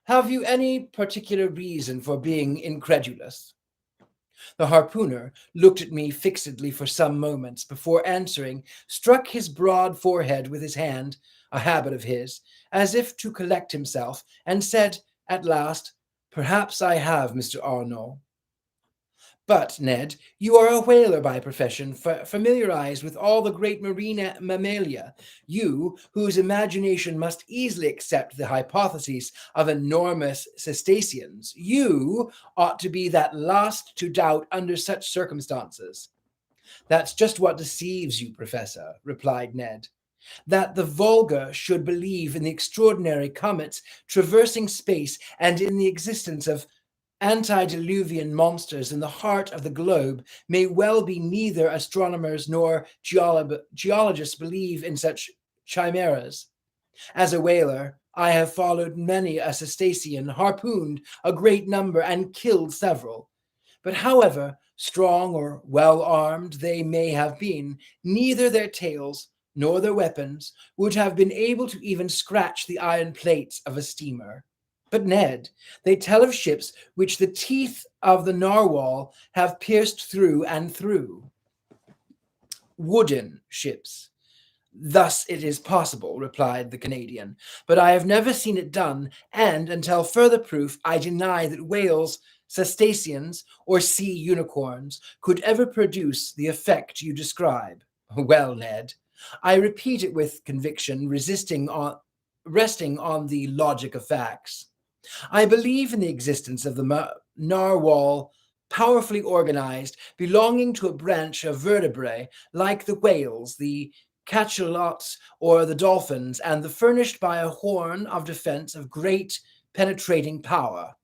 Have you any particular reason for being incredulous?" The harpooner looked at me fixedly for some moments before answering, struck his broad forehead with his hand, a habit of his, as if to collect himself, and said at last, "Perhaps I have, Mr. Arnault. But, Ned, you are a whaler by profession, familiarized with all the great marine mammalia. You, whose imagination must easily accept the hypotheses of enormous cetaceans, you ought to be that last to doubt under such circumstances." "That's just what deceives you, Professor," replied Ned. "That the vulgar should believe in the extraordinary comets traversing space and in the existence of antediluvian monsters in the heart of the globe may well be. Neither astronomers nor geologists believe in such chimeras. As a whaler, I have followed many a cetacean, harpooned a great number, and killed several. But however strong or well armed they may have been, neither their tails nor their weapons would have been able to even scratch the iron plates of a steamer. But, Ned, they tell of ships which the teeth of the narwhal have pierced through and through." "Wooden ships. Thus it is possible," replied the Canadian, "but I have never seen it done, and until further proof, I deny that whales, cetaceans, or sea unicorns could ever produce the effect you describe." "Well, Ned, I repeat it with conviction, resting on the logic of facts. I believe in the existence of the narwhal, powerfully organized, belonging to a branch of vertebrae like the whales, the cachalots, or the dolphins, and the furnished by a horn of defense of great penetrating power."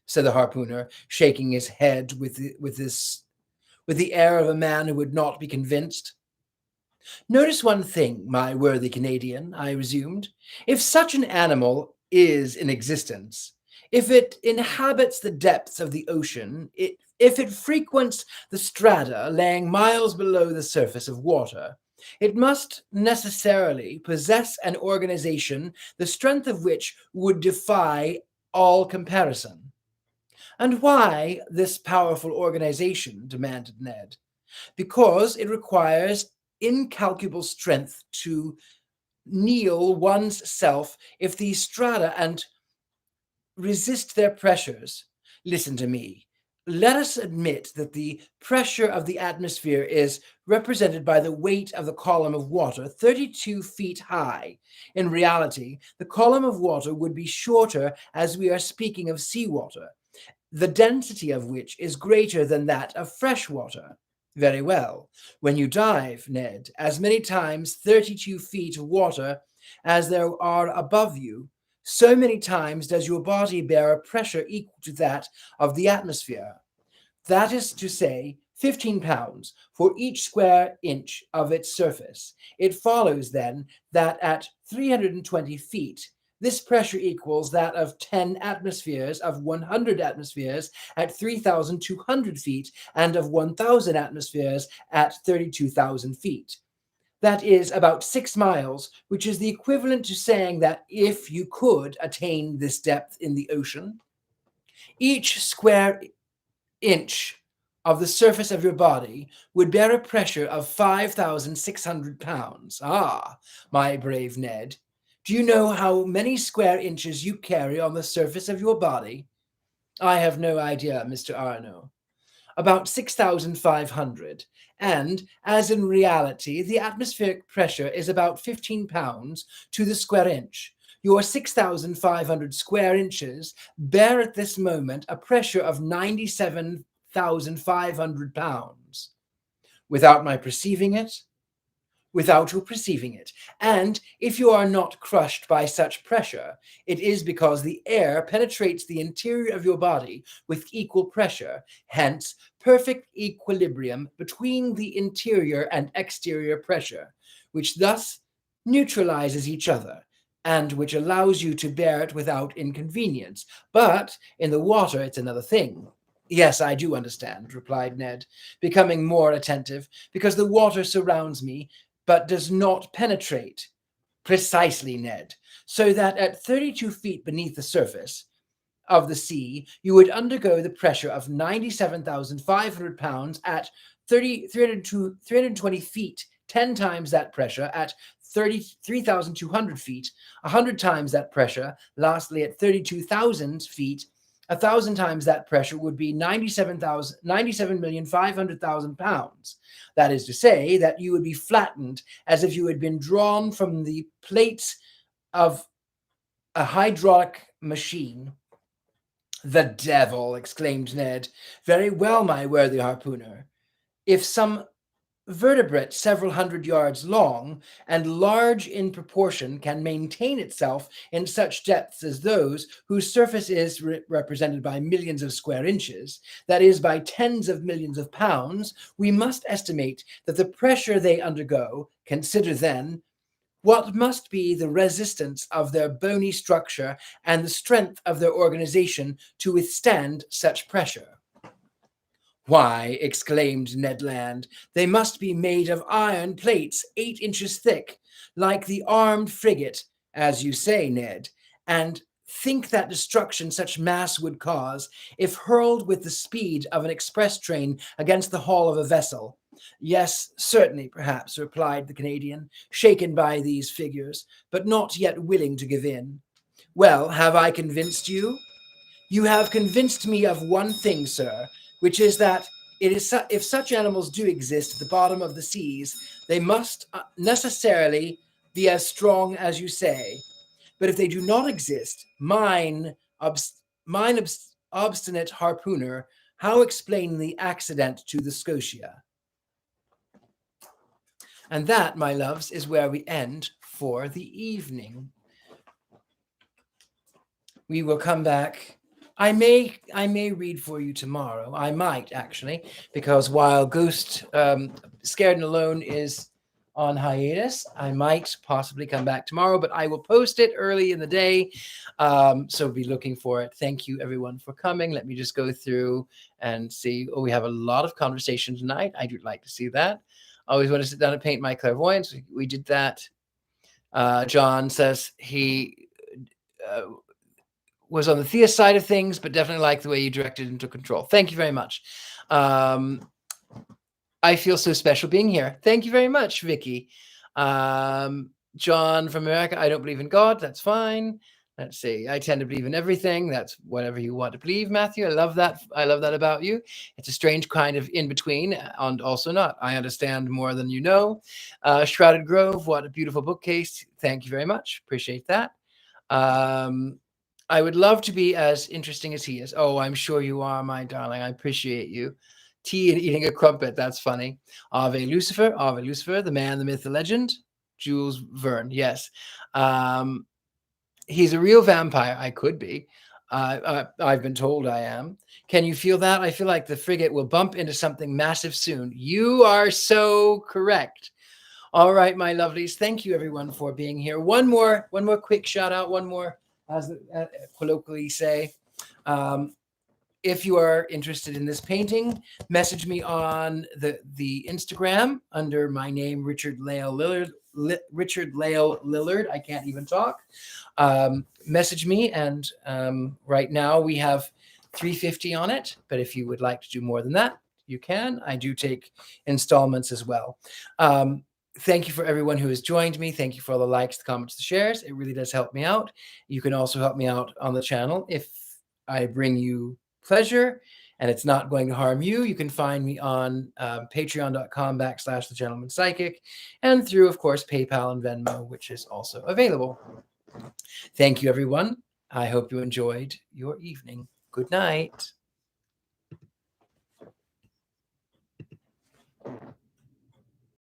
Said the harpooner, shaking his head with the air of a man who would not be convinced. "Notice one thing, my worthy Canadian," I resumed. "If such an animal is in existence, if it inhabits the depths of the ocean, if it frequents the strata laying miles below the surface of water, it must necessarily possess an organization the strength of which would defy all comparison." "And why this powerful organization?" demanded Ned. "Because it requires incalculable strength to kneel one's self if the strata and resist their pressures. Listen to me. Let us admit that the pressure of the atmosphere is represented by the weight of the column of water 32 feet high. In reality, the column of water would be shorter, as we are speaking of seawater, the density of which is greater than that of fresh water. Very well. When you dive, Ned, as many times 32 feet of water as there are above you, so many times does your body bear a pressure equal to that of the atmosphere. That is to say, 15 pounds for each square inch of its surface. It follows, then, that at 320 feet, this pressure equals that of 10 atmospheres, of 100 atmospheres at 3,200 feet, and of 1,000 atmospheres at 32,000 feet. That is about 6 miles, which is the equivalent to saying that if you could attain this depth in the ocean, each square inch of the surface of your body would bear a pressure of 5,600 pounds. Ah, my brave Ned, do you know how many square inches you carry on the surface of your body? I have no idea, Mr. Arnault. About 6,500. And, as in reality, the atmospheric pressure is about 15 pounds to the square inch. Your 6,500 square inches bear at this moment a pressure of 97,500 pounds. Without my perceiving it? Without your perceiving it. And if you are not crushed by such pressure, it is because the air penetrates the interior of your body with equal pressure, hence perfect equilibrium between the interior and exterior pressure, which thus neutralizes each other. and which allows you to bear it without inconvenience. But in the water, it's another thing. Yes, I do understand, replied Ned, becoming more attentive, because the water surrounds me, but does not penetrate. Precisely, Ned. So that at 32 feet beneath the surface of the sea, you would undergo the pressure of 97,500 pounds at 320 feet, 10 times that pressure at 33,200 feet, 100 times that pressure, lastly at 32,000 feet. 1,000 times that pressure would be 97,500,000 pounds. That is to say that you would be flattened as if you had been drawn from the plates of a hydraulic machine. The devil, exclaimed Ned. Very well, my worthy harpooner. If some vertebrate several hundred yards long and large in proportion can maintain itself in such depths as those whose surface is represented by millions of square inches, that is, by tens of millions of pounds, we must estimate that the pressure they undergo, consider then, what must be the resistance of their bony structure and the strength of their organization to withstand such pressure. Why, exclaimed Ned Land, they must be made of iron plates 8 inches thick, like the armed frigate, as you say, Ned, and think that destruction such mass would cause, if hurled with the speed of an express train against the hull of a vessel. Yes, certainly, perhaps, replied the Canadian, shaken by these figures, but not yet willing to give in. Well, have I convinced you? You have convinced me of one thing, sir, which is that if such animals do exist at the bottom of the seas, they must necessarily be as strong as you say. But if they do not exist, mine obstinate harpooner, how explain the accident to the Scotia? And that, my loves, is where we end for the evening. We will come back. I may read for you tomorrow. I might, actually, because while Ghost Scared and Alone is on hiatus, I might possibly come back tomorrow, but I will post it early in the day, so be looking for it. Thank you, everyone, for coming. Let me just go through and see. Oh, we have a lot of conversation tonight. I do like to see that. I always want to sit down and paint my clairvoyance. We did that. John says he was on the theist side of things, but definitely like the way you directed and took control. Thank you very much. I feel so special being here. Thank you very much, Vicky. John from America, I don't believe in God. That's fine. Let's see. I tend to believe in everything. That's whatever you want to believe, Matthew. I love that. I love that about you. It's a strange kind of in between and also not. I understand more than you know. Shrouded Grove, what a beautiful bookcase. Thank you very much. Appreciate that. I would love to be as interesting as he is. Oh, I'm sure you are, my darling. I appreciate you. Tea and eating a crumpet. That's funny. Ave Lucifer, the man, the myth, the legend. Jules Verne. Yes. He's a real vampire. I could be. I've been told I am. Can you feel that? I feel like the frigate will bump into something massive soon. You are so correct. All right, my lovelies. Thank you, everyone, for being here. One more quick shout out. One more, as colloquially say. If you are interested in this painting, message me on the Instagram under my name, Richard Lale Lillard. I can't even talk. Message me, and right now we have $350 on it. But if you would like to do more than that, you can. I do take installments as well. Thank you for everyone who has joined me. Thank you for all the likes, the comments, the shares. It really does help me out. You can also help me out on the channel if I bring you pleasure and it's not going to harm you. You can find me on patreon.com/The Gentleman Psychic, and through, of course, PayPal and Venmo, which is also available. Thank you, everyone. I hope you enjoyed your evening. Good night.